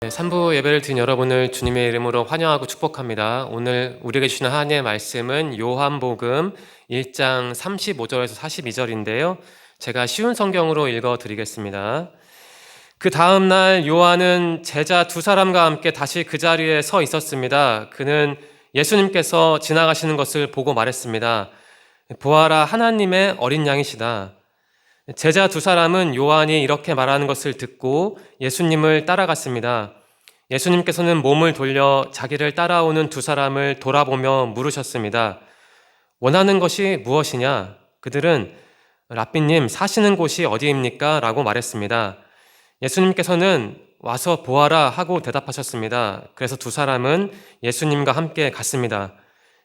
3부 예배를 드린 여러분을 주님의 이름으로 환영하고 축복합니다. 오늘 우리에게 주시는 하나님의 말씀은 요한복음 1장 35절에서 42절인데요. 제가 쉬운 성경으로 읽어드리겠습니다. 그 다음 날 요한은 제자 두 사람과 함께 다시 그 자리에 서 있었습니다. 그는 예수님께서 지나가시는 것을 보고 말했습니다. 보아라, 하나님의 어린 양이시다. 제자 두 사람은 요한이 이렇게 말하는 것을 듣고 예수님을 따라갔습니다. 예수님께서는 몸을 돌려 자기를 따라오는 두 사람을 돌아보며 물으셨습니다. 원하는 것이 무엇이냐? 그들은 랍비님, 사시는 곳이 어디입니까? 라고 말했습니다. 예수님께서는 와서 보아라 하고 대답하셨습니다. 그래서 두 사람은 예수님과 함께 갔습니다.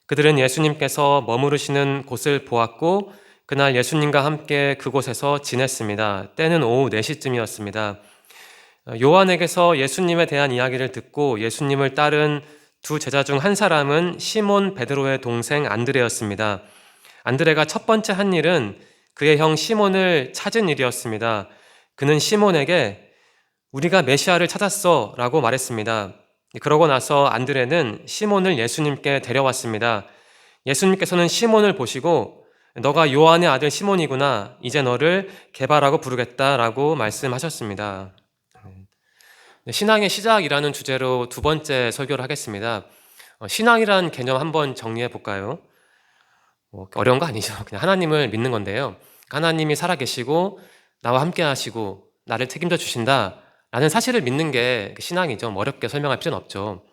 그들은 예수님께서 머무르시는 곳을 보았고 그날 예수님과 함께 그곳에서 지냈습니다. 때는 오후 4시쯤이었습니다. 요한에게서 예수님에 대한 이야기를 듣고 예수님을 따른 두 제자 중 한 사람은 시몬 베드로의 동생 안드레였습니다. 안드레가 첫 번째 한 일은 그의 형 시몬을 찾은 일이었습니다. 그는 시몬에게 우리가 메시아를 찾았어 라고 말했습니다. 그러고 나서 안드레는 시몬을 예수님께 데려왔습니다. 예수님께서는 시몬을 보시고 너가 요한의 아들 시몬이구나. 이제 너를 게바라고 부르겠다라고 말씀하셨습니다. 신앙의 시작이라는 주제로 두 번째 설교를 하겠습니다. 신앙이라는 개념 한번 정리해 볼까요? 어려운 거 아니죠. 그냥 하나님을 믿는 건데요. 하나님이 살아계시고 나와 함께 하시고 나를 책임져 주신다라는 사실을 믿는 게 신앙이죠. 어렵게 설명할 필요는 없죠.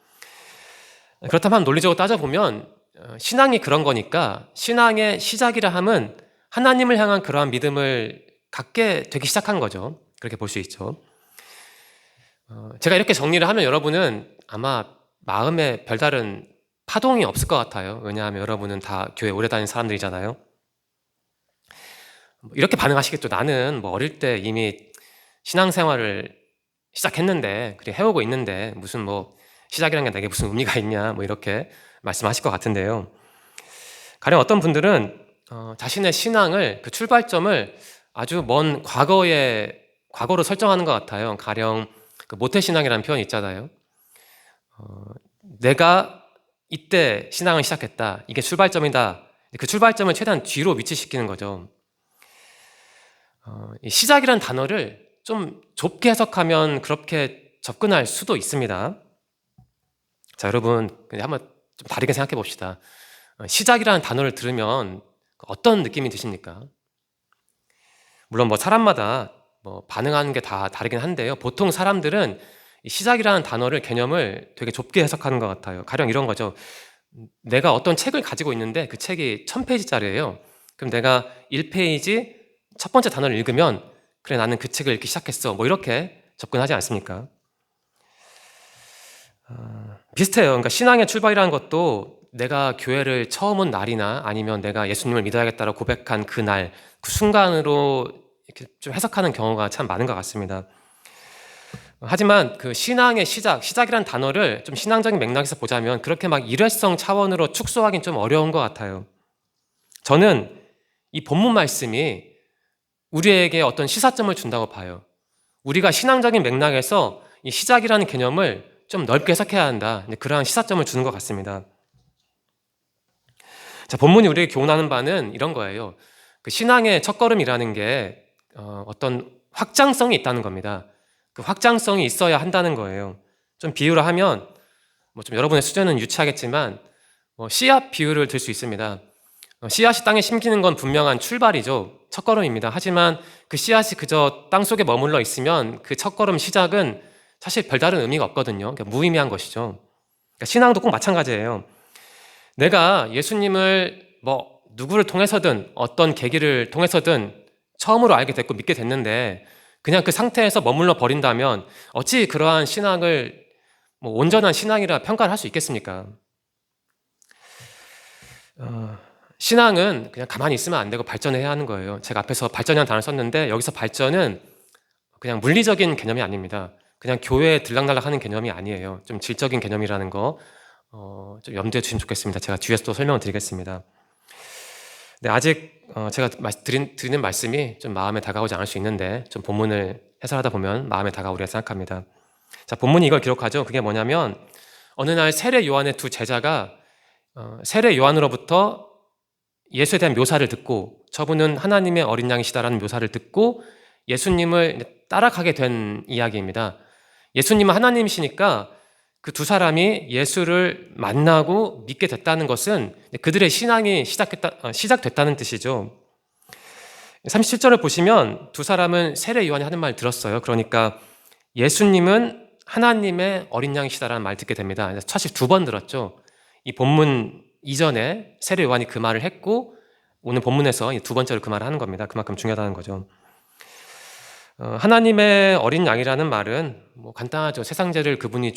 그렇다면 논리적으로 따져보면 신앙이 그런 거니까 신앙의 시작이라 함은 하나님을 향한 그러한 믿음을 갖게 되기 시작한 거죠. 그렇게 볼 수 있죠. 제가 이렇게 정리를 하면 여러분은 아마 마음에 별다른 파동이 없을 것 같아요. 왜냐하면 여러분은 다 교회 오래 다닌 사람들이잖아요. 이렇게 반응하시겠죠. 나는 어릴 때 이미 신앙생활을 시작했는데, 그래 해오고 있는데 무슨 시작이라는 게 내게 무슨 의미가 있냐 이렇게 말씀하실 것 같은데요. 가령 어떤 분들은 자신의 신앙을 그 출발점을 아주 먼 과거로 설정하는 것 같아요. 가령 그 모태신앙이라는 표현이 있잖아요. 내가 이때 신앙을 시작했다. 이게 출발점이다. 그 출발점을 최대한 뒤로 위치시키는 거죠. 이 시작이라는 단어를 좀 좁게 해석하면 그렇게 접근할 수도 있습니다. 자, 여러분 한번 좀 다르게 생각해 봅시다. 시작이라는 단어를 들으면 어떤 느낌이 드십니까? 물론 사람마다 반응하는 게 다 다르긴 한데요. 보통 사람들은 이 시작이라는 단어를 개념을 되게 좁게 해석하는 것 같아요. 가령 이런 거죠. 내가 어떤 책을 가지고 있는데 그 책이 1000페이지짜리예요. 그럼 내가 1페이지 첫 번째 단어를 읽으면 그래, 나는 그 책을 읽기 시작했어. 이렇게 접근하지 않습니까? 비슷해요. 그러니까 신앙의 출발이라는 것도 내가 교회를 처음 온 날이나 아니면 내가 예수님을 믿어야겠다고 고백한 그날, 그 순간으로 이렇게 좀 해석하는 경우가 참 많은 것 같습니다. 하지만 그 신앙의 시작이라는 단어를 좀 신앙적인 맥락에서 보자면 그렇게 일회성 차원으로 축소하기는 좀 어려운 것 같아요. 저는 이 본문 말씀이 우리에게 어떤 시사점을 준다고 봐요. 우리가 신앙적인 맥락에서 이 시작이라는 개념을 좀 넓게 해석해야 한다. 그러한 시사점을 주는 것 같습니다. 자, 본문이 우리에게 교훈하는 바는 이런 거예요. 그 신앙의 첫걸음이라는 게 어떤 확장성이 있다는 겁니다. 그 확장성이 있어야 한다는 거예요. 좀 비유를 하면 좀 여러분의 수준은 유치하겠지만 씨앗 비유를 들 수 있습니다. 씨앗이 땅에 심기는 건 분명한 출발이죠. 첫걸음입니다. 하지만 그 씨앗이 그저 땅속에 머물러 있으면 그 첫걸음 시작은 사실 별다른 의미가 없거든요. 그러니까 무의미한 것이죠. 그러니까 신앙도 꼭 마찬가지예요. 내가 예수님을 누구를 통해서든 어떤 계기를 통해서든 처음으로 알게 됐고 믿게 됐는데 그냥 그 상태에서 머물러 버린다면 어찌 그러한 신앙을 온전한 신앙이라 평가를 할 수 있겠습니까? 신앙은 그냥 가만히 있으면 안 되고 발전해야 하는 거예요. 제가 앞에서 발전이라는 단어를 썼는데 여기서 발전은 그냥 물리적인 개념이 아닙니다. 그냥 교회에 들락날락 하는 개념이 아니에요. 좀 질적인 개념이라는 거 좀 염두에 주시면 좋겠습니다. 제가 뒤에서 또 설명을 드리겠습니다. 네, 아직 제가 드리는 말씀이 좀 마음에 다가오지 않을 수 있는데 좀 본문을 해설하다 보면 마음에 다가오리라 생각합니다. 자, 본문이 이걸 기록하죠. 그게 뭐냐면 어느 날 세례 요한의 두 제자가 세례 요한으로부터 예수에 대한 묘사를 듣고 저분은 하나님의 어린 양이시다라는 묘사를 듣고 예수님을 따라가게 된 이야기입니다. 예수님은 하나님이시니까 그 두 사람이 예수를 만나고 믿게 됐다는 것은 그들의 신앙이 시작됐다는 뜻이죠. 37절을 보시면 두 사람은 세례 요한이 하는 말 들었어요. 그러니까 예수님은 하나님의 어린 양이시다라는 말 듣게 됩니다. 사실 두 번 들었죠. 이 본문 이전에 세례 요한이 그 말을 했고 오늘 본문에서 두 번째로 그 말을 하는 겁니다. 그만큼 중요하다는 거죠. 하나님의 어린 양이라는 말은 뭐 간단하죠. 세상 죄를 그분이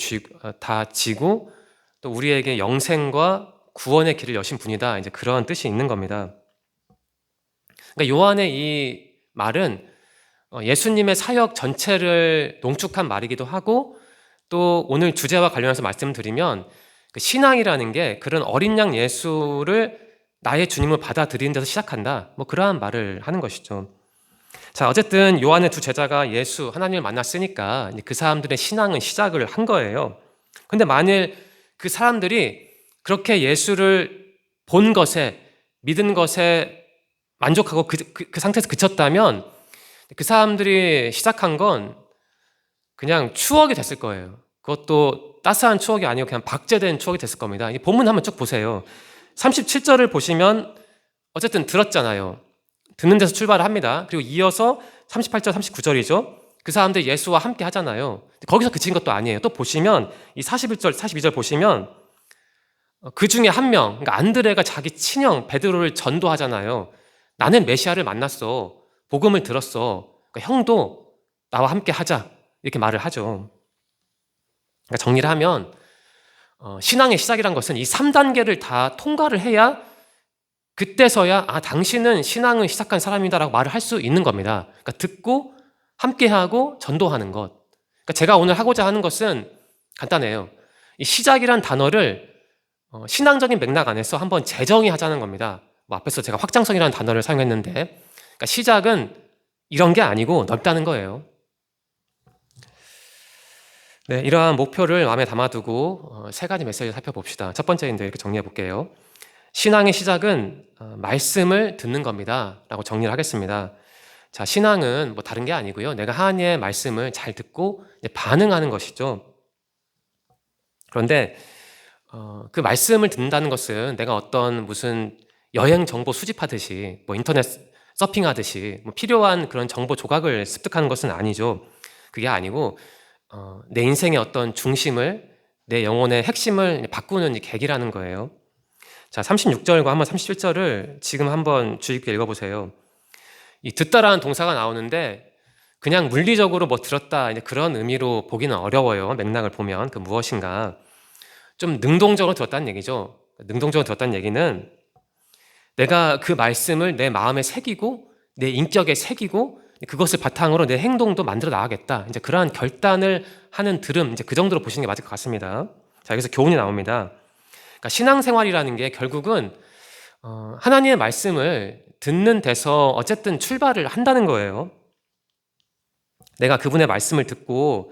다 지고 또 우리에게 영생과 구원의 길을 여신 분이다. 이제 그런 뜻이 있는 겁니다. 그러니까 요한의 이 말은 예수님의 사역 전체를 농축한 말이기도 하고 또 오늘 주제와 관련해서 말씀드리면 그 신앙이라는 게 그런 어린 양 예수를 나의 주님을 받아들이는 데서 시작한다. 뭐 그러한 말을 하는 것이죠. 자, 어쨌든 요한의 두 제자가 예수, 하나님을 만났으니까 그 사람들의 신앙은 시작을 한 거예요. 근데 만일 그 사람들이 그렇게 예수를 본 것에, 믿은 것에 만족하고 그 상태에서 그쳤다면 그 사람들이 시작한 건 그냥 추억이 됐을 거예요. 그것도 따스한 추억이 아니고 그냥 박제된 추억이 됐을 겁니다. 이 본문 한번 쭉 보세요. 37절을 보시면 어쨌든 들었잖아요. 듣는 데서 출발을 합니다. 그리고 이어서 38절, 39절이죠. 그 사람들 예수와 함께 하잖아요. 거기서 그친 것도 아니에요. 또 보시면 이 41절, 42절 보시면 그 중에 한 명, 그러니까 안드레가 자기 친형 베드로를 전도하잖아요. 나는 메시아를 만났어. 복음을 들었어. 그러니까 형도 나와 함께 하자. 이렇게 말을 하죠. 그러니까 정리를 하면 신앙의 시작이란 것은 이 3단계를 다 통과를 해야 그때서야 당신은 신앙을 시작한 사람이다라고 말을 할 수 있는 겁니다. 그러니까 듣고 함께하고 전도하는 것. 그러니까 제가 오늘 하고자 하는 것은 간단해요. 이 시작이란 단어를 신앙적인 맥락 안에서 한번 재정의하자는 겁니다. 뭐 앞에서 제가 확장성이라는 단어를 사용했는데 그러니까 시작은 이런 게 아니고 넓다는 거예요. 네, 이러한 목표를 마음에 담아두고 세 가지 메시지를 살펴봅시다. 첫 번째인데 이렇게 정리해 볼게요. 신앙의 시작은 말씀을 듣는 겁니다. 라고 정리를 하겠습니다. 자, 신앙은 뭐 다른 게 아니고요. 내가 하나님의 말씀을 잘 듣고 반응하는 것이죠. 그런데 그 말씀을 듣는다는 것은 내가 어떤 무슨 여행 정보 수집하듯이 뭐 인터넷 서핑하듯이 뭐 필요한 그런 정보 조각을 습득하는 것은 아니죠. 그게 아니고 내 인생의 어떤 중심을 내 영혼의 핵심을 바꾸는 계기라는 거예요. 자, 36절과 한번 37절을 지금 한번 주의 깊게 읽어보세요. 이 듣다라는 동사가 나오는데 그냥 물리적으로 뭐 들었다 그런 의미로 보기는 어려워요. 맥락을 보면 그 무엇인가 좀 능동적으로 들었다는 얘기죠. 능동적으로 들었다는 얘기는 내가 그 말씀을 내 마음에 새기고 내 인격에 새기고 그것을 바탕으로 내 행동도 만들어 나가겠다. 이제 그러한 결단을 하는 들음, 이제 그 정도로 보시는 게 맞을 것 같습니다. 자, 여기서 교훈이 나옵니다. 그러니까 신앙생활이라는 게 결국은 하나님의 말씀을 듣는 데서 어쨌든 출발을 한다는 거예요. 내가 그분의 말씀을 듣고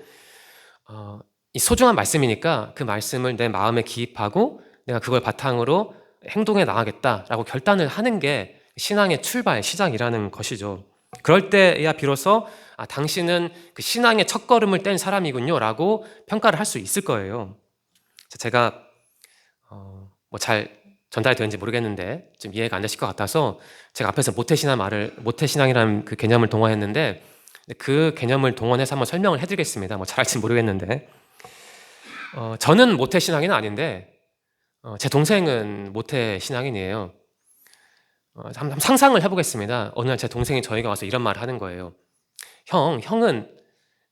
이 소중한 말씀이니까 그 말씀을 내 마음에 기입하고 내가 그걸 바탕으로 행동에 나가겠다라고 결단을 하는 게 신앙의 출발, 시작이라는 것이죠. 그럴 때야 비로소 당신은 그 신앙의 첫걸음을 뗀 사람이군요 라고 평가를 할 수 있을 거예요. 제가 뭐 잘 전달이 되는지 모르겠는데 좀 이해가 안 되실 것 같아서 제가 앞에서 모태신앙이라는 그 개념을 동원했는데 그 개념을 동원해서 한번 설명을 해드리겠습니다. 뭐 잘할지 모르겠는데 저는 모태신앙인은 아닌데 제 동생은 모태신앙인이에요. 한번 상상을 해보겠습니다. 어느 날 제 동생이 저에게 와서 이런 말을 하는 거예요. 형은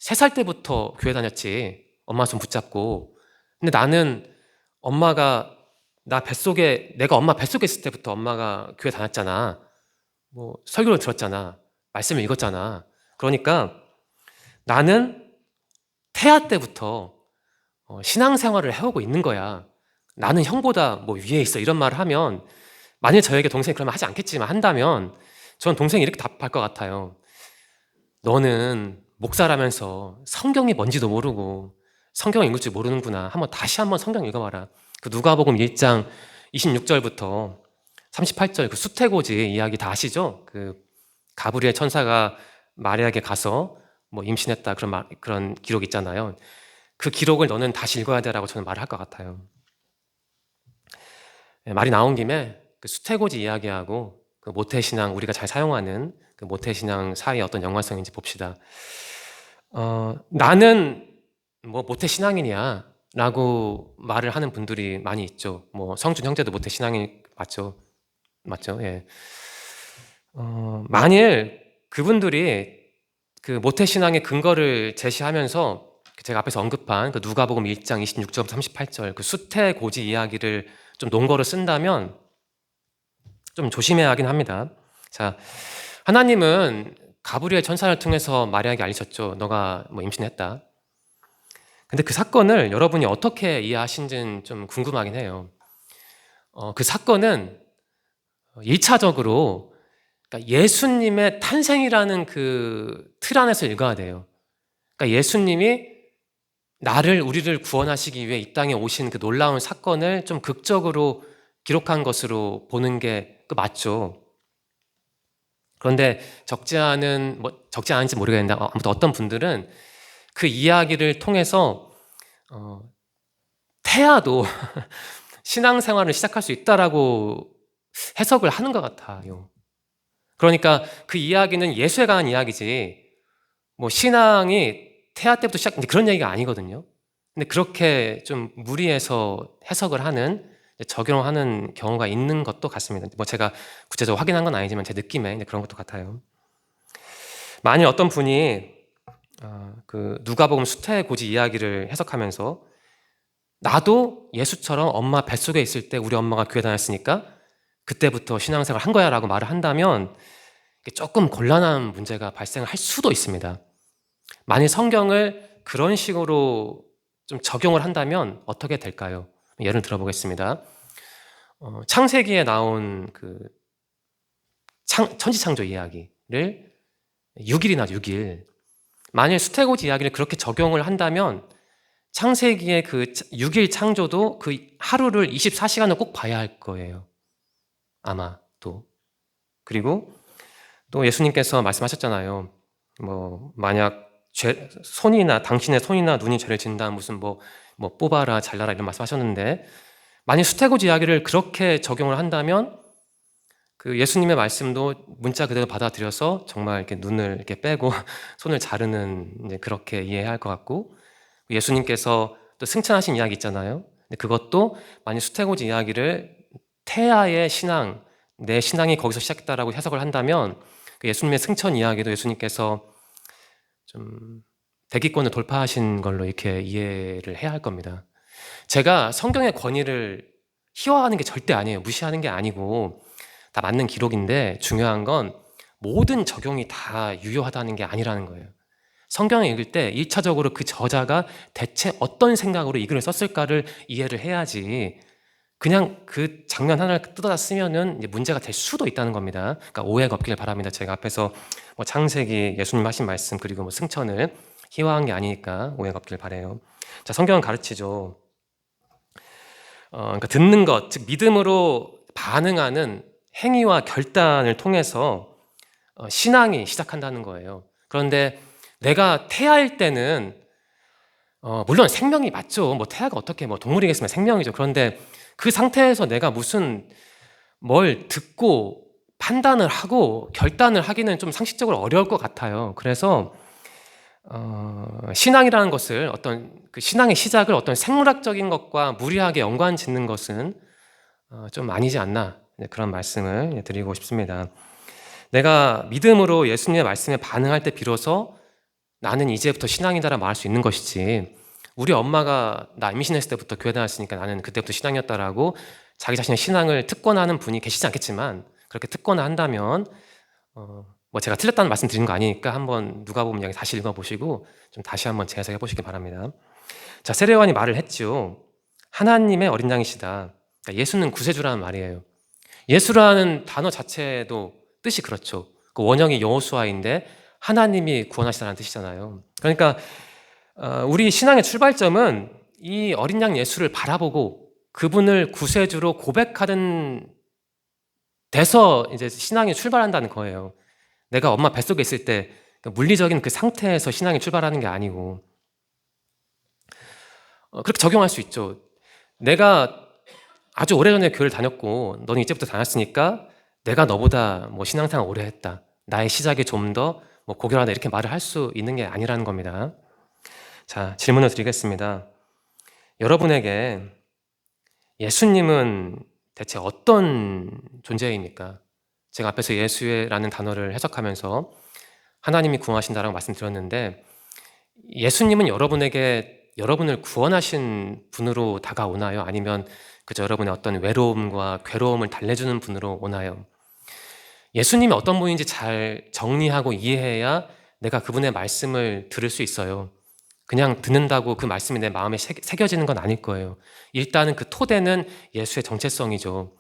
3살 때부터 교회 다녔지. 엄마 손 붙잡고. 근데 나는 내가 엄마 뱃속에 있을 때부터 엄마가 교회 다녔잖아. 뭐 설교를 들었잖아. 말씀을 읽었잖아. 그러니까 나는 태아 때부터 신앙생활을 해오고 있는 거야. 나는 형보다 뭐 위에 있어. 이런 말을 하면 만일 저에게 동생이 그러면 하지 않겠지만 한다면 저는 동생이 이렇게 답할 것 같아요. 너는 목사라면서 성경이 뭔지도 모르고 성경 읽을 줄 모르는구나. 다시 한번 성경 읽어봐라. 그 누가복음 1장 26절부터 38절 그 수태고지 이야기 다 아시죠? 그 가브리엘 천사가 마리아에게 가서 뭐 임신했다 그런 기록 있잖아요. 그 기록을 너는 다시 읽어야 되라고 저는 말을 할 것 같아요. 말이 나온 김에 그 수태고지 이야기하고 그 모태신앙 우리가 잘 사용하는 그 모태신앙 사이의 어떤 연관성인지 봅시다. 나는 뭐 모태신앙이냐 라고 말을 하는 분들이 많이 있죠. 뭐 성준 형제도 모태신앙이 맞죠? 예. 만일 그분들이 그 모태신앙의 근거를 제시하면서 제가 앞에서 언급한 그 누가복음 1장 26절 38절 그 수태고지 이야기를 좀 논거로 쓴다면 좀 조심해야 하긴 합니다. 자, 하나님은 가브리엘 천사를 통해서 마리아에게 알리셨죠. 너가 뭐 임신했다. 근데 그 사건을 여러분이 어떻게 이해하신지는 좀 궁금하긴 해요. 그 사건은 1차적으로 그러니까 예수님의 탄생이라는 그 틀 안에서 읽어야 돼요. 그러니까 예수님이 우리를 구원하시기 위해 이 땅에 오신 그 놀라운 사건을 좀 극적으로 기록한 것으로 보는 게 맞죠. 그런데 적지 않은지 모르겠는데 아무튼 어떤 분들은 그 이야기를 통해서 태아도 신앙생활을 시작할 수 있다라고 해석을 하는 것 같아요. 그러니까 그 이야기는 예수에 관한 이야기지 뭐 신앙이 태아 때부터 그런 얘기가 아니거든요. 근데 그렇게 좀 무리해서 해석을 하는 적용하는 경우가 있는 것도 같습니다. 뭐 제가 구체적으로 확인한 건 아니지만 제 느낌에 그런 것도 같아요. 만일 어떤 분이 그 누가복음 수태고지 이야기를 해석하면서 나도 예수처럼 엄마 뱃속에 있을 때 우리 엄마가 교회 다녔으니까 그때부터 신앙생활 한 거야 라고 말을 한다면 조금 곤란한 문제가 발생할 수도 있습니다. 만일 성경을 그런 식으로 좀 적용을 한다면 어떻게 될까요? 예를 들어보겠습니다. 창세기에 나온 그 천지창조 이야기를 6일이나 6일 만일 수태고지 이야기를 그렇게 적용을 한다면 창세기의 그 6일 창조도 그 하루를 24시간을 꼭 봐야 할 거예요. 아마 또. 그리고 또 예수님께서 말씀하셨잖아요. 뭐 만약 당신의 손이나 눈이 죄를 짓는다 무슨 뭐 뽑아라 잘라라 이런 말씀하셨는데 만약 수태고지 이야기를 그렇게 적용을 한다면 그 예수님의 말씀도 문자 그대로 받아들여서 정말 이렇게 눈을 이렇게 빼고 손을 자르는 이제 그렇게 이해해야 할 것 같고 예수님께서 또 승천하신 이야기 있잖아요. 근데 그것도 만약 수태고지 이야기를 태아의 신앙, 내 신앙이 거기서 시작했다라고 해석을 한다면 그 예수님의 승천 이야기도 예수님께서 좀 대기권을 돌파하신 걸로 이렇게 이해를 해야 할 겁니다. 제가 성경의 권위를 희화하는 게 절대 아니에요. 무시하는 게 아니고 다 맞는 기록인데 중요한 건 모든 적용이 다 유효하다는 게 아니라는 거예요. 성경을 읽을 때 1차적으로 그 저자가 대체 어떤 생각으로 이 글을 썼을까를 이해를 해야지 그냥 그 장면 하나를 뜯어다 쓰면은 이제 문제가 될 수도 있다는 겁니다. 그러니까 오해가 없길 바랍니다. 제가 앞에서 뭐 창세기 예수님 하신 말씀 그리고 뭐 승천을 희화한 게 아니니까 오해가 없길 바래요. 자, 성경은 가르치죠. 그러니까 듣는 것, 즉 믿음으로 반응하는 행위와 결단을 통해서 신앙이 시작한다는 거예요. 그런데 내가 태아일 때는 물론 생명이 맞죠. 뭐 태아가 어떻게 뭐 동물이겠으면 생명이죠. 그런데 그 상태에서 내가 무슨 뭘 듣고 판단을 하고 결단을 하기는 좀 상식적으로 어려울 것 같아요. 그래서 신앙이라는 것을 어떤 그 신앙의 시작을 어떤 생물학적인 것과 무리하게 연관 짓는 것은 좀 아니지 않나 그런 말씀을 드리고 싶습니다. 내가 믿음으로 예수님의 말씀에 반응할 때 비로소 나는 이제부터 신앙이다라 말할 수 있는 것이지 우리 엄마가 나 임신했을 때부터 교회 다녔으니까 나는 그때부터 신앙이었다라고 자기 자신의 신앙을 특권하는 분이 계시지 않겠지만 그렇게 특권한다면 뭐 제가 틀렸다는 말씀 드리는 거 아니니까 한번 누가복음 이야기 다시 읽어보시고 좀 다시 한번 재해석해 보시기 바랍니다. 자, 세례요한이 말을 했죠. 하나님의 어린 양이시다. 그러니까 예수는 구세주라는 말이에요. 예수라는 단어 자체도 뜻이 그렇죠. 그 원형이 여호수아인데 하나님이 구원하시다는 뜻이잖아요. 그러니까 우리 신앙의 출발점은 이 어린 양 예수를 바라보고 그분을 구세주로 고백하는 데서 이제 신앙이 출발한다는 거예요. 내가 엄마 뱃속에 있을 때 물리적인 그 상태에서 신앙이 출발하는 게 아니고, 그렇게 적용할 수 있죠. 내가 아주 오래전에 교회를 다녔고 너는 이제부터 다녔으니까 내가 너보다 뭐 신앙생활 오래 했다, 나의 시작이 좀 더 뭐 고결하다, 이렇게 말을 할 수 있는 게 아니라는 겁니다. 자, 질문을 드리겠습니다. 여러분에게 예수님은 대체 어떤 존재입니까? 제가 앞에서 예수라는 단어를 해석하면서 하나님이 구원하신다라고 말씀드렸는데, 예수님은 여러분을 구원하신 분으로 다가오나요? 아니면 그저 여러분의 어떤 외로움과 괴로움을 달래주는 분으로 오나요? 예수님이 어떤 분인지 잘 정리하고 이해해야 내가 그분의 말씀을 들을 수 있어요. 그냥 듣는다고 그 말씀이 내 마음에 새겨지는 건 아닐 거예요. 일단은 그 토대는 예수의 정체성이죠.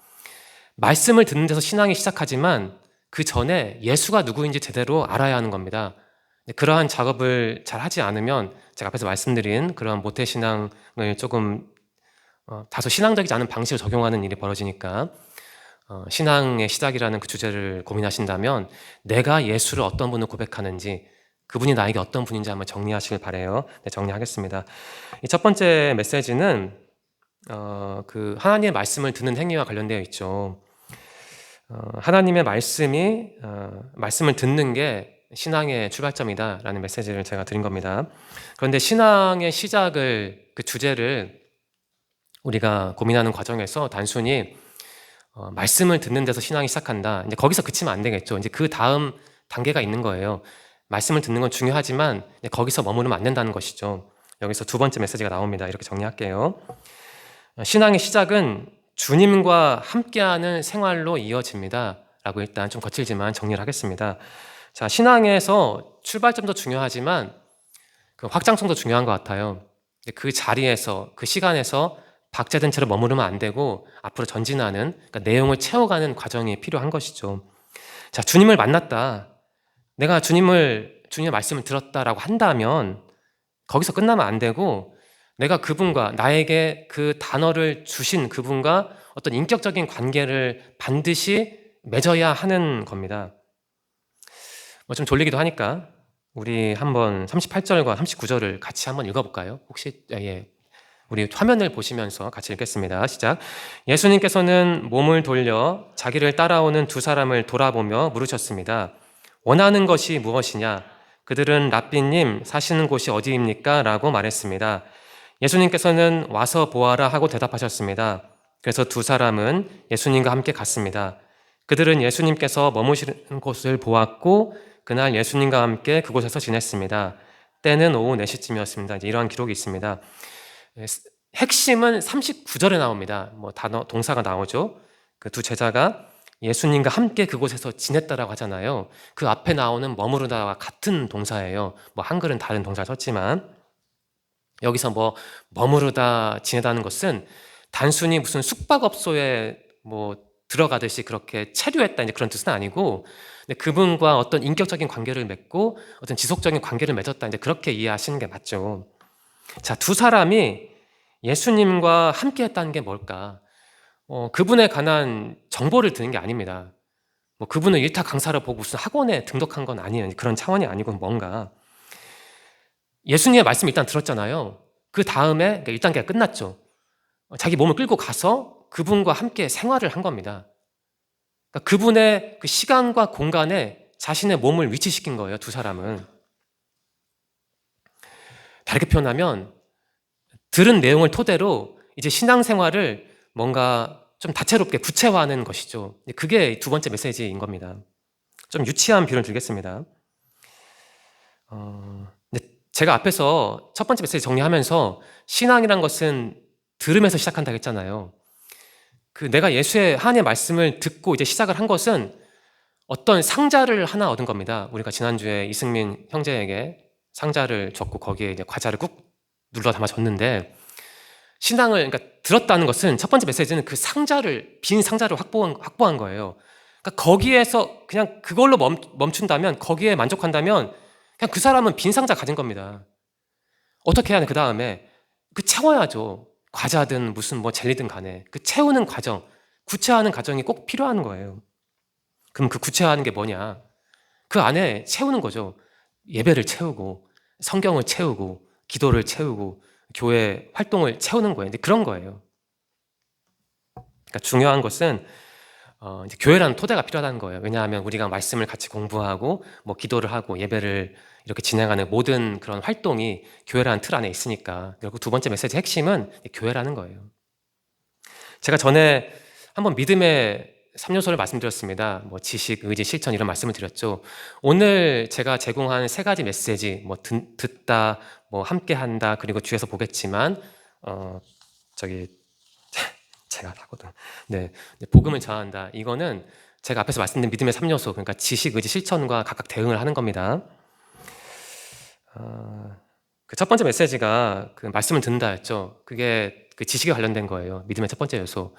말씀을 듣는 데서 신앙이 시작하지만 그 전에 예수가 누구인지 제대로 알아야 하는 겁니다. 그러한 작업을 잘 하지 않으면 제가 앞에서 말씀드린 그러한 모태신앙을 조금 다소 신앙적이지 않은 방식을 적용하는 일이 벌어지니까, 신앙의 시작이라는 그 주제를 고민하신다면 내가 예수를 어떤 분을 고백하는지, 그분이 나에게 어떤 분인지 한번 정리하시길 바라요. 네, 정리하겠습니다. 이 첫 번째 메시지는 그 하나님의 말씀을 듣는 행위와 관련되어 있죠. 하나님의 말씀을 듣는 게 신앙의 출발점이다라는 메시지를 제가 드린 겁니다. 그런데 신앙의 시작을, 그 주제를 우리가 고민하는 과정에서 단순히 말씀을 듣는 데서 신앙이 시작한다, 이제 거기서 그치면 안 되겠죠. 이제 그 다음 단계가 있는 거예요. 말씀을 듣는 건 중요하지만 거기서 머무르면 안 된다는 것이죠. 여기서 두 번째 메시지가 나옵니다. 이렇게 정리할게요. 신앙의 시작은 주님과 함께하는 생활로 이어집니다 라고 일단 좀 거칠지만 정리를 하겠습니다. 자, 신앙에서 출발점도 중요하지만 그 확장성도 중요한 것 같아요. 그 자리에서, 그 시간에서 박제된 채로 머무르면 안 되고 앞으로 전진하는, 그러니까 내용을 채워가는 과정이 필요한 것이죠. 자, 주님을 만났다, 내가 주님의 말씀을 들었다라고 한다면 거기서 끝나면 안 되고, 내가 그분과, 나에게 그 단어를 주신 그분과 어떤 인격적인 관계를 반드시 맺어야 하는 겁니다. 좀 졸리기도 하니까 우리 한번 38절과 39절을 같이 한번 읽어볼까요? 혹시 우리 화면을 보시면서 같이 읽겠습니다. 시작. 예수님께서는 몸을 돌려 자기를 따라오는 두 사람을 돌아보며 물으셨습니다. 원하는 것이 무엇이냐? 그들은 랍비님, 사시는 곳이 어디입니까? 라고 말했습니다. 예수님께서는 와서 보아라 하고 대답하셨습니다. 그래서 두 사람은 예수님과 함께 갔습니다. 그들은 예수님께서 머무시는 곳을 보았고 그날 예수님과 함께 그곳에서 지냈습니다. 때는 오후 4시쯤이었습니다. 이러한 기록이 있습니다. 핵심은 39절에 나옵니다. 동사가 나오죠. 그 두 제자가 예수님과 함께 그곳에서 지냈다라고 하잖아요. 그 앞에 나오는 머무르다와 같은 동사예요. 한글은 다른 동사를 썼지만 여기서 머무르다 지내다는 것은 단순히 무슨 숙박업소에 들어가듯이 그렇게 체류했다, 이제 그런 뜻은 아니고, 그분과 어떤 인격적인 관계를 맺고 어떤 지속적인 관계를 맺었다, 이제 그렇게 이해하시는 게 맞죠. 자, 두 사람이 예수님과 함께 했다는 게 뭘까? 그분에 관한 정보를 듣는 게 아닙니다. 그분을 일타 강사로 보고 무슨 학원에 등록한 건 아니에요. 그런 차원이 아니고 뭔가 예수님의 말씀 일단 들었잖아요. 그 다음에 1단계가 끝났죠. 자기 몸을 끌고 가서 그분과 함께 생활을 한 겁니다. 그러니까 그분의 그 시간과 공간에 자신의 몸을 위치시킨 거예요, 두 사람은. 다르게 표현하면 들은 내용을 토대로 이제 신앙생활을 뭔가 좀 다채롭게 구체화하는 것이죠. 그게 두 번째 메시지인 겁니다. 좀 유치한 비유를 들겠습니다. 제가 앞에서 첫 번째 메시지 정리하면서 신앙이란 것은 들으면서 시작한다고 했잖아요. 내가 예수의 하나님의 말씀을 듣고 이제 시작을 한 것은 어떤 상자를 하나 얻은 겁니다. 우리가 지난주에 이승민 형제에게 상자를 줬고 거기에 이제 과자를 꾹 눌러 담아줬는데, 신앙을 그러니까 들었다는 것은 첫 번째 메시지는 그 빈 상자를 확보한 거예요. 그러니까 거기에서 그냥 그걸로 멈춘다면, 거기에 만족한다면 그냥 그 사람은 빈 상자 가진 겁니다. 어떻게 해야 하는 그 다음에 그 채워야죠. 과자든 무슨 뭐 젤리든 간에 그 채우는 과정, 구체화하는 과정이 꼭 필요한 거예요. 그럼 그 구체화하는 게 뭐냐? 그 안에 채우는 거죠. 예배를 채우고 성경을 채우고 기도를 채우고 교회 활동을 채우는 거예요. 근데 그런 거예요. 그러니까 중요한 것은 이제 교회라는 토대가 필요하다는 거예요. 왜냐하면 우리가 말씀을 같이 공부하고 뭐 기도를 하고 예배를 이렇게 진행하는 모든 그런 활동이 교회라는 틀 안에 있으니까. 결국 두 번째 메시지 핵심은 교회라는 거예요. 제가 전에 한번 믿음의 3요소를 말씀드렸습니다. 뭐 지식, 의지, 실천 이런 말씀을 드렸죠. 오늘 제가 제공한 세 가지 메시지, 뭐 듣다, 뭐 함께한다, 그리고 뒤에서 보겠지만 저기 제가 하거든. 네, 복음을 전한다. 이거는 제가 앞에서 말씀드린 믿음의 3요소, 그러니까 지식, 의지, 실천과 각각 대응을 하는 겁니다. 그 첫 번째 메시지가 그 말씀을 듣는다였죠. 그게 그 지식에 관련된 거예요. 믿음의 첫 번째 요소.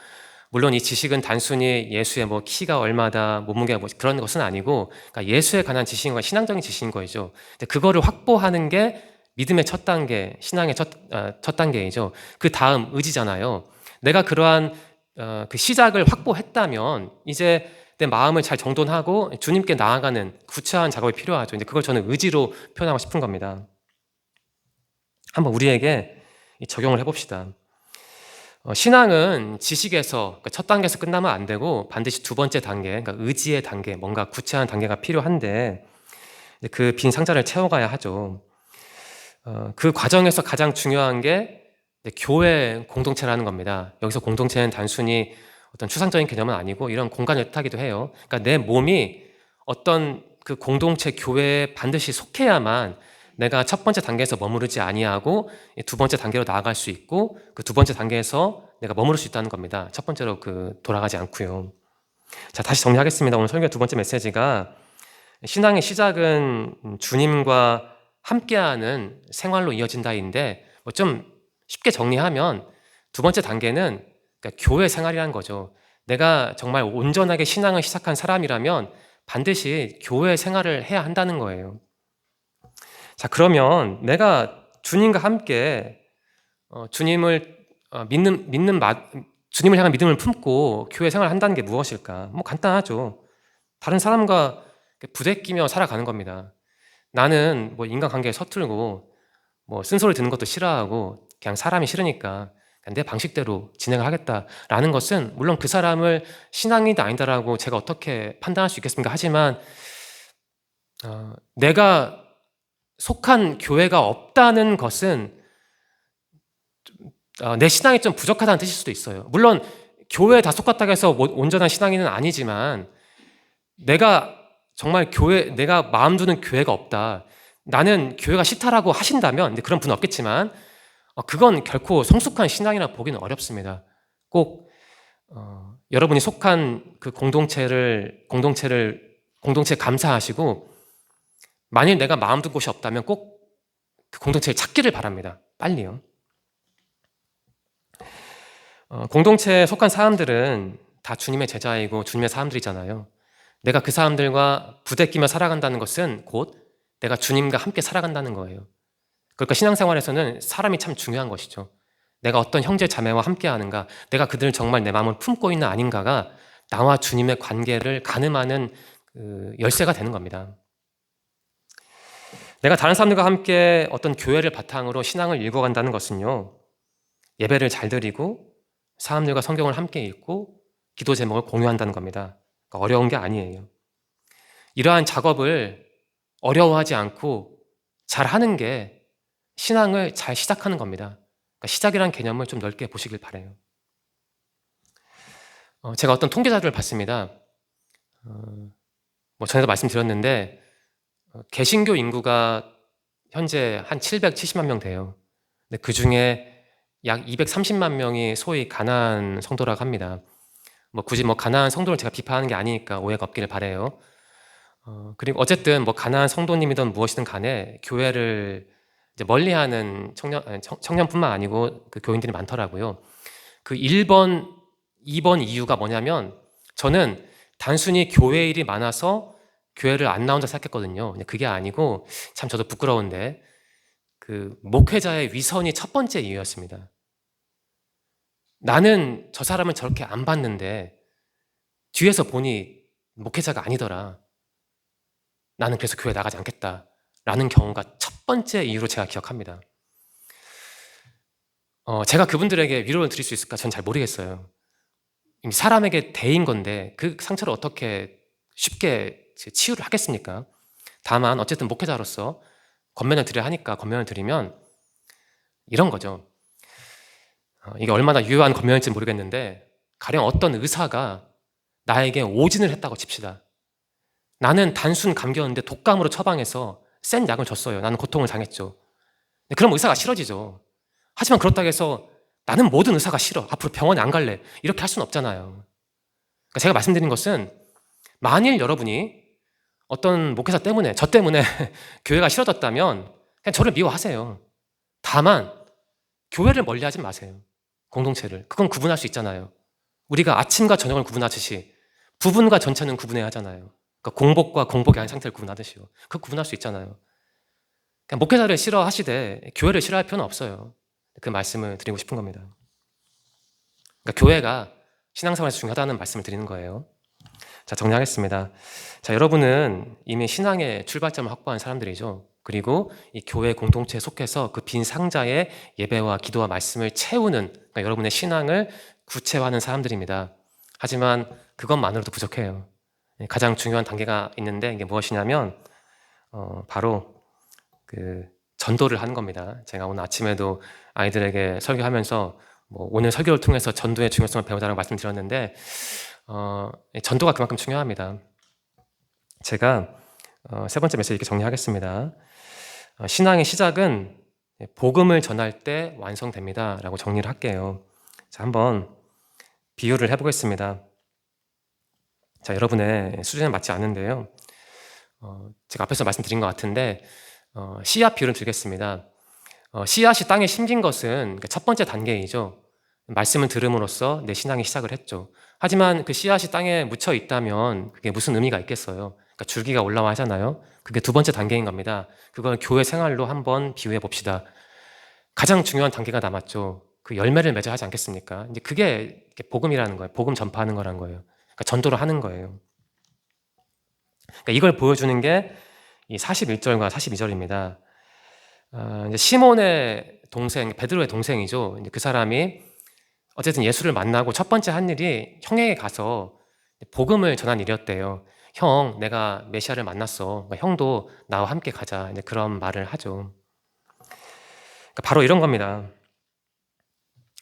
물론 이 지식은 단순히 예수의 뭐 키가 얼마다, 몸무게가 뭐 그런 것은 아니고, 그러니까 예수에 관한 지식인 거, 신앙적인 지식인 거죠. 근데 그거를 확보하는 게 믿음의 첫 단계, 신앙의 첫 단계이죠. 그 다음 의지잖아요. 내가 그러한 그 시작을 확보했다면 이제 내 마음을 잘 정돈하고 주님께 나아가는 구체화한 작업이 필요하죠. 근데 그걸 저는 의지로 표현하고 싶은 겁니다. 한번 우리에게 적용을 해봅시다. 신앙은 지식에서, 그러니까 첫 단계에서 끝나면 안 되고 반드시 두 번째 단계, 그러니까 의지의 단계, 뭔가 구체화한 단계가 필요한데 그 빈 상자를 채워가야 하죠. 그 과정에서 가장 중요한 게 교회 공동체라는 겁니다. 여기서 공동체는 단순히 어떤 추상적인 개념은 아니고 이런 공간을 뜻하기도 해요. 그러니까 내 몸이 어떤 그 공동체 교회에 반드시 속해야만 내가 첫 번째 단계에서 머무르지 아니하고 두 번째 단계로 나아갈 수 있고 그 두 번째 단계에서 내가 머무를 수 있다는 겁니다. 첫 번째로 돌아가지 않고요. 자, 다시 정리하겠습니다. 오늘 설교의 두 번째 메시지가 신앙의 시작은 주님과 함께하는 생활로 이어진다인데 뭐 좀 쉽게 정리하면 두 번째 단계는 그러니까 교회 생활이라는 거죠. 내가 정말 온전하게 신앙을 시작한 사람이라면 반드시 교회 생활을 해야 한다는 거예요. 자, 그러면 내가 주님과 함께 주님을 주님을 향한 믿음을 품고 교회 생활을 한다는 게 무엇일까? 뭐 간단하죠. 다른 사람과 부대끼며 살아가는 겁니다. 나는 뭐 인간관계에 서툴고 뭐 쓴소리 듣는 것도 싫어하고 그냥 사람이 싫으니까 그냥 내 방식대로 진행을 하겠다라는 것은 물론 그 사람을 신앙인이다 아니다라고 제가 어떻게 판단할 수 있겠습니까? 하지만 내가 속한 교회가 없다는 것은 내 신앙이 좀 부족하다는 뜻일 수도 있어요. 물론 교회에 다 속았다고 해서 온전한 신앙인은 아니지만 내가 정말 내가 마음 두는 교회가 없다. 나는 교회가 싫다라고 하신다면, 근데 그런 분은 없겠지만 그건 결코 성숙한 신앙이라 보기는 어렵습니다. 꼭 여러분이 속한 그 공동체에 감사하시고 만일 내가 마음 둔 곳이 없다면 꼭 그 공동체를 찾기를 바랍니다. 빨리요. 공동체에 속한 사람들은 다 주님의 제자이고 주님의 사람들이잖아요. 내가 그 사람들과 부대끼며 살아간다는 것은 곧 내가 주님과 함께 살아간다는 거예요. 그러니까 신앙생활에서는 사람이 참 중요한 것이죠. 내가 어떤 형제 자매와 함께 하는가, 내가 그들을 정말 내 마음을 품고 있는 아닌가가 나와 주님의 관계를 가늠하는 열쇠가 되는 겁니다. 내가 다른 사람들과 함께 어떤 교회를 바탕으로 신앙을 읽어간다는 것은요, 예배를 잘 드리고 사람들과 성경을 함께 읽고 기도 제목을 공유한다는 겁니다. 그러니까 어려운 게 아니에요. 이러한 작업을 어려워하지 않고 잘하는 게 신앙을 잘 시작하는 겁니다. 그러니까 시작이라는 개념을 좀 넓게 보시길 바라요. 제가 어떤 통계 자료를 봤습니다. 뭐 전에도 말씀드렸는데 개신교 인구가 현재 한 770만 명 돼요. 근데 그 중에 약 230만 명이 소위 가나안 성도라고 합니다. 뭐 굳이 뭐 가나안 성도를 제가 비판하는 게 아니니까 오해가 없기를 바라요. 그리고 어쨌든 뭐 가나안 성도님이든 무엇이든 간에 교회를 이제 멀리하는 청년뿐만 아니고 그 교인들이 많더라고요. 그 1번, 2번 이유가 뭐냐면 저는 단순히 교회 일이 많아서 교회를 안 나온다 생각했거든요. 그게 아니고 참 저도 부끄러운데 그 목회자의 위선이 첫 번째 이유였습니다. 나는 저 사람을 저렇게 안 봤는데 뒤에서 보니 목회자가 아니더라. 나는 그래서 교회 나가지 않겠다. 라는 경우가 첫 번째 이유로 제가 기억합니다. 제가 그분들에게 위로를 드릴 수 있을까? 전 잘 모르겠어요. 사람에게 대인 건데 그 상처를 어떻게 쉽게 치유를 하겠습니까? 다만 어쨌든 목회자로서 권면을 드려야 하니까 권면을 드리면 이런 거죠. 이게 얼마나 유효한 권면일지 모르겠는데 가령 어떤 의사가 나에게 오진을 했다고 칩시다. 나는 단순 감기였는데 독감으로 처방해서 센 약을 줬어요. 나는 고통을 당했죠. 그럼 의사가 싫어지죠. 하지만 그렇다고 해서 나는 모든 의사가 싫어. 앞으로 병원에 안 갈래. 이렇게 할 수는 없잖아요. 그러니까 제가 말씀드린 것은 만일 여러분이 어떤 목회자 때문에, 저 때문에 교회가 싫어졌다면 그냥 저를 미워하세요. 다만 교회를 멀리하지 마세요. 공동체를. 그건 구분할 수 있잖아요. 우리가 아침과 저녁을 구분하듯이 부분과 전체는 구분해야 하잖아요. 그러니까 공복과 공복이 아닌 상태를 구분하듯이요. 그거 구분할 수 있잖아요. 그냥 목회자를 싫어하시되 교회를 싫어할 필요는 없어요. 그 말씀을 드리고 싶은 겁니다. 그러니까 교회가 신앙생활에서 중요하다는 말씀을 드리는 거예요. 자, 정리하겠습니다. 자, 여러분은 이미 신앙의 출발점을 확보한 사람들이죠. 그리고 이 교회 공동체에 속해서 그 빈 상자에 예배와 기도와 말씀을 채우는, 그러니까 여러분의 신앙을 구체화하는 사람들입니다. 하지만 그것만으로도 부족해요. 가장 중요한 단계가 있는데 이게 무엇이냐면 바로 그 전도를 하는 겁니다. 제가 오늘 아침에도 아이들에게 설교하면서 오늘 설교를 통해서 전도의 중요성을 배우자라고 말씀드렸는데 전도가 그만큼 중요합니다. 제가 세 번째 메시지 이렇게 정리하겠습니다. 신앙의 시작은 복음을 전할 때 완성됩니다 라고 정리를 할게요. 자, 한번 비유를 해보겠습니다. 자, 여러분의 수준에 맞지 않는데요. 제가 앞에서 말씀드린 것 같은데 씨앗 비유를 드리겠습니다. 씨앗이 땅에 심긴 것은 첫 번째 단계이죠. 말씀을 들음으로써 내 신앙이 시작을 했죠. 하지만 그 씨앗이 땅에 묻혀 있다면 그게 무슨 의미가 있겠어요? 그러니까 줄기가 올라와 하잖아요. 그게 두 번째 단계인 겁니다. 그걸 교회 생활로 한번 비유해 봅시다. 가장 중요한 단계가 남았죠. 그 열매를 맺어야 하지 않겠습니까? 이제 그게 복음이라는 거예요. 복음 전파하는 거란 거예요. 그러니까 전도를 하는 거예요. 그러니까 이걸 보여주는 게 이 41절과 42절입니다. 이제 시몬의 동생, 베드로의 동생이죠. 이제 그 사람이 어쨌든 예수를 만나고 첫 번째 한 일이 형에게 가서 복음을 전한 일이었대요. 형, 내가 메시아를 만났어. 그러니까 형도 나와 함께 가자. 이제 그런 말을 하죠. 그러니까 바로 이런 겁니다.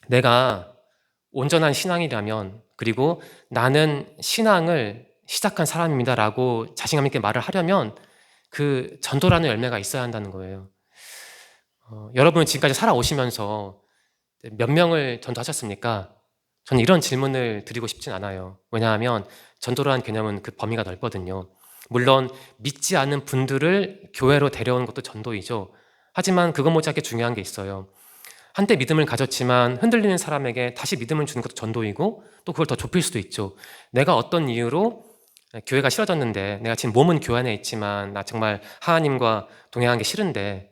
내가 온전한 신앙이라면, 그리고 나는 신앙을 시작한 사람입니다라고 자신감 있게 말을 하려면 그 전도라는 열매가 있어야 한다는 거예요. 여러분은 지금까지 살아오시면서 몇 명을 전도하셨습니까? 저는 이런 질문을 드리고 싶진 않아요. 왜냐하면 전도라는 개념은 그 범위가 넓거든요. 물론 믿지 않는 분들을 교회로 데려오는 것도 전도이죠. 하지만 그것 못지않게 중요한 게 있어요. 한때 믿음을 가졌지만 흔들리는 사람에게 다시 믿음을 주는 것도 전도이고 또 그걸 더 좁힐 수도 있죠. 내가 어떤 이유로 교회가 싫어졌는데 내가 지금 몸은 교회 안에 있지만 나 정말 하나님과 동행하는 게 싫은데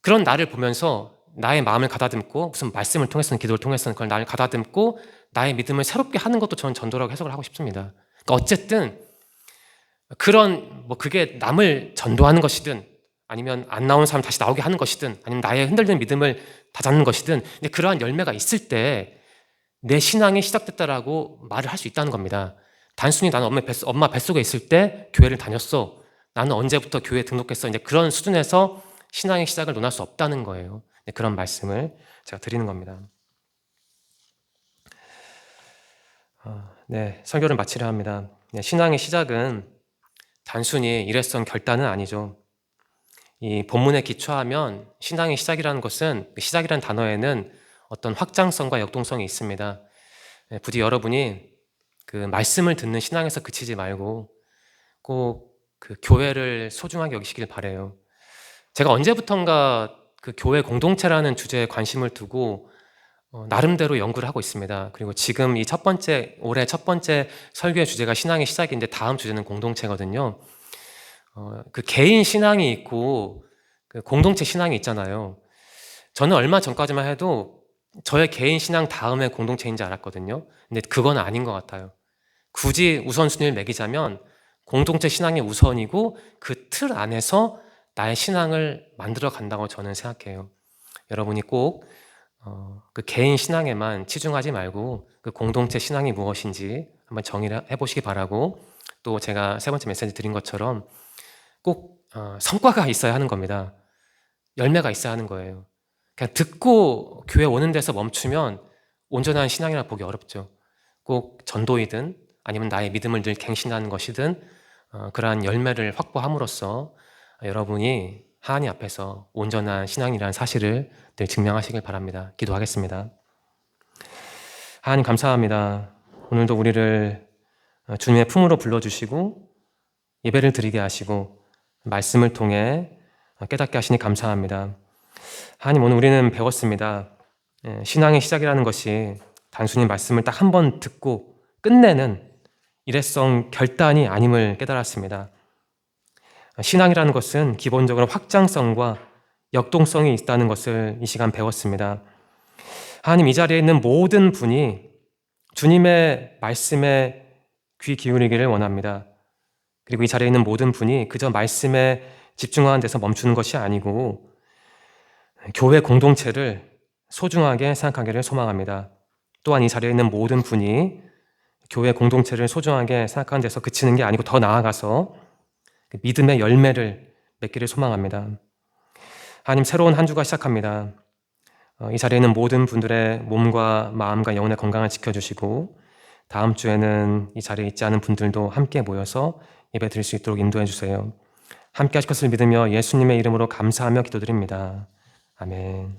그런 나를 보면서 나의 마음을 가다듬고 무슨 말씀을 통해서는 기도를 통해서는 그걸 나를 가다듬고 나의 믿음을 새롭게 하는 것도 저는 전도라고 해석을 하고 싶습니다. 그러니까 어쨌든 그런 그게 남을 전도하는 것이든 아니면 안 나오는 사람 다시 나오게 하는 것이든 아니면 나의 흔들리는 믿음을 다잡는 것이든 그러한 열매가 있을 때 내 신앙이 시작됐다라고 말을 할 수 있다는 겁니다. 단순히 나는 엄마 뱃속에 있을 때 교회를 다녔어. 나는 언제부터 교회에 등록했어. 이제 그런 수준에서 신앙의 시작을 논할 수 없다는 거예요. 그런 말씀을 제가 드리는 겁니다. 네, 설교를 마치려 합니다. 신앙의 시작은 단순히 일회성 결단은 아니죠. 이 본문에 기초하면 신앙의 시작이라는 것은 시작이라는 단어에는 어떤 확장성과 역동성이 있습니다. 부디 여러분이 그 말씀을 듣는 신앙에서 그치지 말고 꼭 그 교회를 소중하게 여기시길 바라요. 제가 언제부턴가 그 교회 공동체라는 주제에 관심을 두고 나름대로 연구를 하고 있습니다. 그리고 지금 이 올해 첫 번째 설교의 주제가 신앙의 시작인데 다음 주제는 공동체거든요. 그 개인 신앙이 있고 그 공동체 신앙이 있잖아요. 저는 얼마 전까지만 해도 저의 개인 신앙 다음에 공동체인지 알았거든요. 근데 그건 아닌 것 같아요. 굳이 우선순위를 매기자면 공동체 신앙이 우선이고 그 틀 안에서 나의 신앙을 만들어 간다고 저는 생각해요. 여러분이 꼭 그 개인 신앙에만 치중하지 말고 그 공동체 신앙이 무엇인지 한번 정의를 해보시기 바라고, 또 제가 세 번째 메시지 드린 것처럼 꼭 성과가 있어야 하는 겁니다. 열매가 있어야 하는 거예요. 그냥 듣고 교회 오는 데서 멈추면 온전한 신앙이라 보기 어렵죠. 꼭 전도이든 아니면 나의 믿음을 늘 갱신하는 것이든 그러한 열매를 확보함으로써 여러분이 하나님 앞에서 온전한 신앙이라는 사실을 늘 증명하시길 바랍니다. 기도하겠습니다. 하나님 감사합니다. 오늘도 우리를 주님의 품으로 불러주시고 예배를 드리게 하시고 말씀을 통해 깨닫게 하시니 감사합니다. 하나님, 오늘 우리는 배웠습니다. 신앙의 시작이라는 것이 단순히 말씀을 딱 한 번 듣고 끝내는 일회성 결단이 아님을 깨달았습니다. 신앙이라는 것은 기본적으로 확장성과 역동성이 있다는 것을 이 시간 배웠습니다. 하나님, 이 자리에 있는 모든 분이 주님의 말씀에 귀 기울이기를 원합니다. 그리고 이 자리에 있는 모든 분이 그저 말씀에 집중하는 데서 멈추는 것이 아니고 교회 공동체를 소중하게 생각하기를 소망합니다. 또한 이 자리에 있는 모든 분이 교회 공동체를 소중하게 생각하는 데서 그치는 게 아니고 더 나아가서 믿음의 열매를 맺기를 소망합니다. 하나님, 새로운 한 주가 시작합니다. 이 자리에 있는 모든 분들의 몸과 마음과 영혼의 건강을 지켜주시고 다음 주에는 이 자리에 있지 않은 분들도 함께 모여서 예배 드릴 수 있도록 인도해 주세요. 함께 하실 것을 믿으며 예수님의 이름으로 감사하며 기도드립니다. 아멘.